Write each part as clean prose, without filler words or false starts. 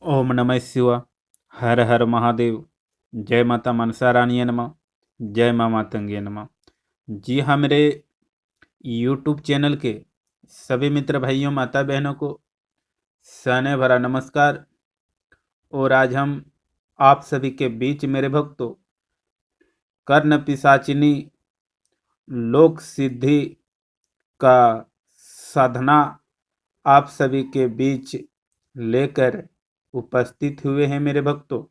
ओम नमः शिवाय। हर हर महादेव। जय माता मनसा रानी नमः। जय माँ मातंगे नमः। जी हाँ, मेरे यूट्यूब चैनल के सभी मित्र भाइयों माता बहनों को सने भरा नमस्कार। और आज हम आप सभी के बीच मेरे भक्तों कर्ण पिशाचिनी लोक सिद्धि का साधना आप सभी के बीच लेकर उपस्थित हुए हैं मेरे भक्तों।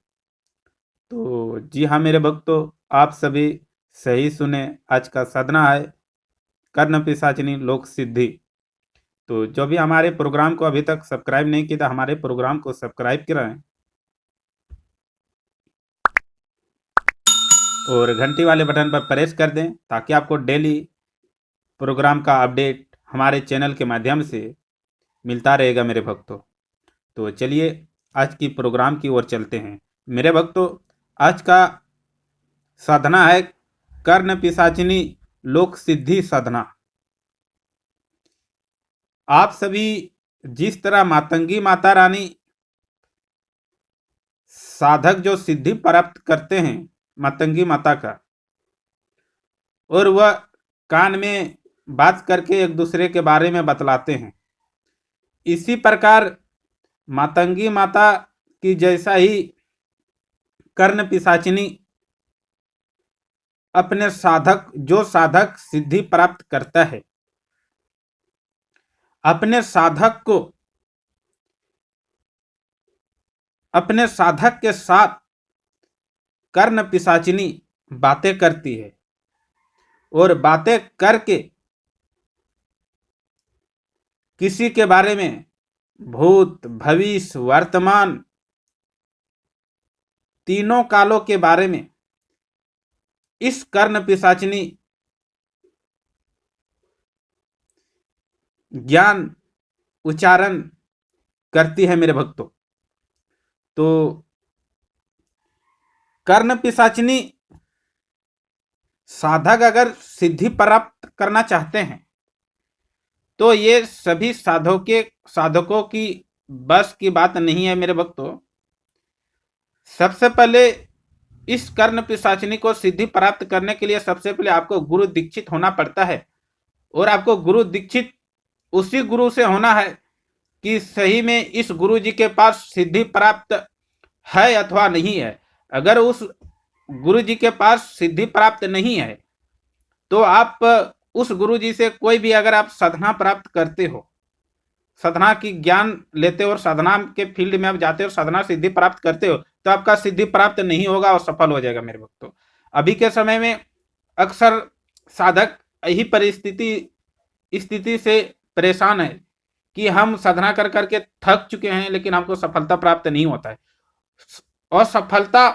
तो जी हाँ मेरे भक्तों, आप सभी सही सुने। आज का साधना है कर्ण पिशाचिनी लोक सिद्धि। तो जो भी हमारे प्रोग्राम को अभी तक सब्सक्राइब नहीं किया, तो हमारे प्रोग्राम को सब्सक्राइब कराएं और घंटी वाले बटन पर प्रेस कर दें ताकि आपको डेली प्रोग्राम का अपडेट हमारे चैनल के माध्यम से मिलता रहेगा मेरे भक्तों। तो चलिए आज की प्रोग्राम की ओर चलते हैं मेरे भक्तों। आज का साधना है कर्ण पिशाचिनी लोक सिद्धि साधना। आप सभी जिस तरह मातंगी माता रानी साधक जो सिद्धि प्राप्त करते हैं मातंगी माता का, और वह कान में बात करके एक दूसरे के बारे में बतलाते हैं, इसी प्रकार मातंगी माता की जैसा ही कर्ण पिशाचिनी अपने साधक सिद्धि प्राप्त करता है, अपने साधक के साथ कर्ण पिशाचिनी बातें करती है और बातें करके किसी के बारे में भूत भविष्य वर्तमान तीनों कालों के बारे में इस कर्ण पिशाचिनी ज्ञान उच्चारण करती है मेरे भक्तों। तो कर्ण पिशाचिनी साधक अगर सिद्धि प्राप्त करना चाहते हैं तो ये सभी साधकों की बस की बात नहीं है मेरे भक्तों। सबसे पहले इस कर्ण पिशाचिनी को सिद्धि प्राप्त करने के लिए सबसे पहले आपको गुरु दीक्षित होना पड़ता है, और आपको गुरु दीक्षित उसी गुरु से होना है कि सही में इस गुरु जी के पास सिद्धि प्राप्त है अथवा नहीं है। अगर उस गुरु जी के पास सिद्धि प्राप्त नहीं है तो आप उस गुरु जी से कोई भी अगर आप साधना प्राप्त करते हो, साधना की ज्ञान लेते हो और साधना के फील्ड में आप जाते हो, साधना सिद्धि प्राप्त करते हो, तो आपका सिद्धि प्राप्त नहीं होगा और सफल हो जाएगा मेरे भक्तों। अभी के समय में अक्सर साधक यही स्थिति से परेशान है कि हम साधना कर करके थक चुके हैं लेकिन हमको सफलता प्राप्त नहीं होता है। और सफलता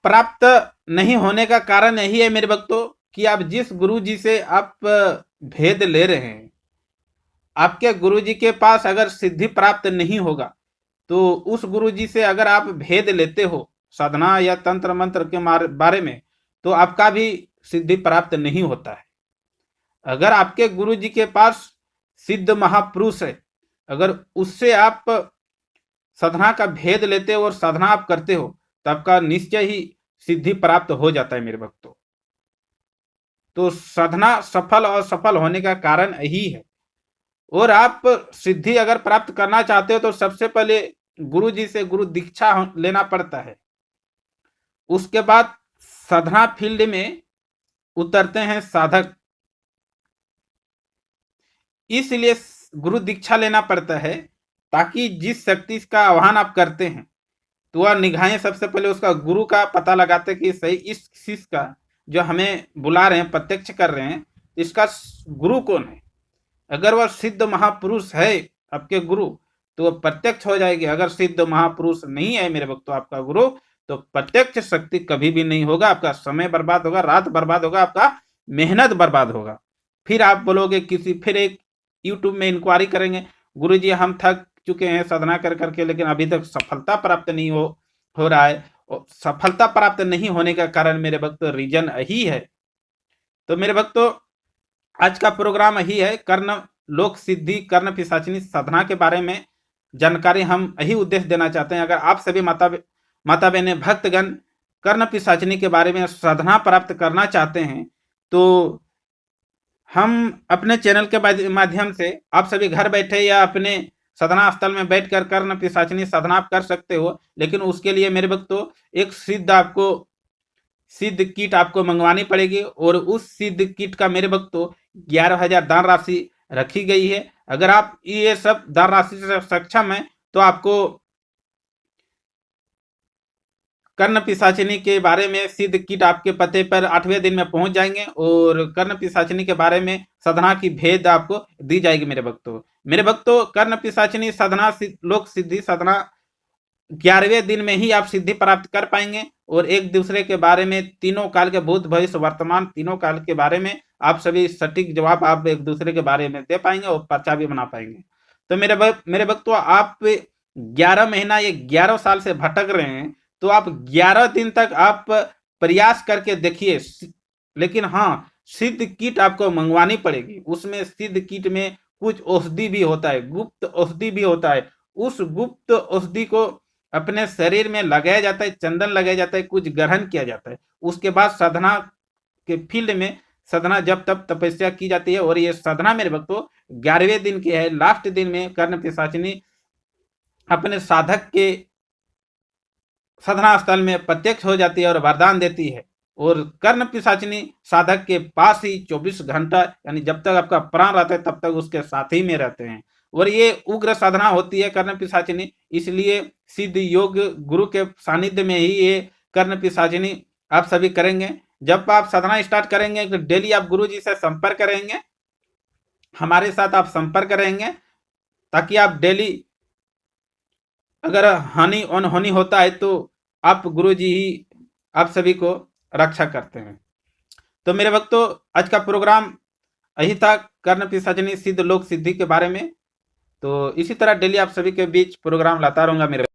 प्राप्त नहीं होने का कारण यही है मेरे भक्तों कि आप जिस गुरु जी से आप भेद ले रहे हैं, आपके गुरु जी के पास अगर सिद्धि प्राप्त नहीं होगा तो उस गुरु जी से अगर आप भेद लेते हो साधना या तंत्र मंत्र के बारे में, तो आपका भी सिद्धि प्राप्त नहीं होता है। अगर आपके गुरु जी के पास सिद्ध महापुरुष है, अगर उससे आप साधना का भेद लेते हो और साधना आप करते हो तो आपका निश्चय ही सिद्धि प्राप्त हो जाता है मेरे भक्तों। तो साधना सफल और सफल होने का कारण यही है। और आप सिद्धि अगर प्राप्त करना चाहते हो तो सबसे पहले गुरु जी से गुरु दीक्षा लेना पड़ता है। उसके बाद साधना फील्ड में उतरते हैं साधक, इसलिए गुरु दीक्षा लेना पड़ता है ताकि जिस शक्ति का आह्वान आप करते हैं तो वह निगाहें सबसे पहले उसका गुरु का पता लगाते कि सही इस शिष्य का जो हमें बुला रहे हैं, प्रत्यक्ष कर रहे हैं, इसका गुरु कौन है। अगर वह सिद्ध महापुरुष है आपके गुरु तो वह प्रत्यक्ष हो जाएगी। अगर सिद्ध महापुरुष नहीं है मेरे भक्तों आपका गुरु, तो प्रत्यक्ष शक्ति कभी भी नहीं होगा। आपका समय बर्बाद होगा, रात बर्बाद होगा, आपका मेहनत बर्बाद होगा। फिर आप बोलोगे फिर एक यूट्यूब में इंक्वायरी करेंगे, गुरु जी हम थक चुके हैं साधना कर करके लेकिन अभी तक सफलता प्राप्त नहीं हो रहा है। और सफलता प्राप्त नहीं होने का कारण मेरे भक्तों रीजन यही है। तो मेरे भक्तों आज का प्रोग्राम यही है कर्ण लोक सिद्धि कर्ण पिशाचिनी साधना के बारे में जानकारी हम यही उद्देश्य देना चाहते हैं। अगर आप सभी माता बहनें भक्तगण कर्ण पिशाचिनी के बारे में साधना प्राप्त करना चाहते हैं, तो हम अपने चैनल के माध्यम से आप सभी घर बैठे या अपने साधना स्थल में बैठकर कर्ण पिशाचिनी साधना कर सकते हो। लेकिन उसके लिए मेरे भक्तों एक सिद्ध किट आपको मंगवानी पड़ेगी, और उस सिद्ध किट का मेरे भक्तों 11,000 दान राशि रखी गई है। अगर आप ये सब दान राशि से सक्षम है तो आपको कर्ण पिशाचिनी के बारे में सिद्ध किट आपके पते पर 8वें दिन में पहुंच जाएंगे, और कर्ण पिशाचिनी के बारे में साधना की भेद आपको दी जाएगी। मेरे भक्तों कर्ण पिशाचिनी साधना लोक सिद्धि साधना 11वें दिन में ही आप सिद्धि प्राप्त कर पाएंगे, और एक दूसरे के बारे में तीनों काल के भूत भविष्य वर्तमान तीनों काल के बारे में आप सभी सटीक जवाब आप एक दूसरे के बारे में दे पाएंगे और पर्चा भी बना पाएंगे। तो मेरे भक्तों आप 11 महीना या 11 साल से भटक रहे हैं, तो आप 11 दिन तक आप प्रयास करके देखिए। लेकिन हाँ, सिद्ध किट आपको मंगवानी पड़ेगी। उसमें सिद्ध किट में कुछ औषधि भी होता है, गुप्त औषधि भी होता है। उस गुप्त औषधि को अपने शरीर में लगाया जाता है, चंदन लगाया जाता है, कुछ ग्रहण किया जाता है। उसके बाद साधना के फील्ड में साधना जब तब तपस्या की जाती है, और ये साधना मेरे भक्तों 11वें दिन की है। लास्ट दिन में कर्ण पिशाचिनी अपने साधक के साधना स्थल में प्रत्यक्ष हो जाती है और वरदान देती है, और कर्ण पिशाचिनी साधक के पास ही 24 घंटा यानी जब तक आपका प्राण रहता है तब तक उसके साथ ही में रहते हैं। और ये उग्र साधना होती है कर्ण पिशाचिनी, इसलिए सिद्ध योग गुरु के सानिध्य में ही ये कर्ण पिशाचिनी आप सभी करेंगे। जब आप साधना स्टार्ट करेंगे तो डेली आप गुरु जी से संपर्क करेंगे, हमारे साथ आप संपर्क करेंगे, ताकि आप डेली अगर हानि अनहोनी होता है तो आप गुरु जी ही आप सभी को रक्षा करते हैं। तो मेरे भक्तों आज का प्रोग्राम यही था कर्ण पिशाचिनी सिद्ध लोक सिद्धि के बारे में। तो इसी तरह डेली आप सभी के बीच प्रोग्राम लाता रहूंगा मेरे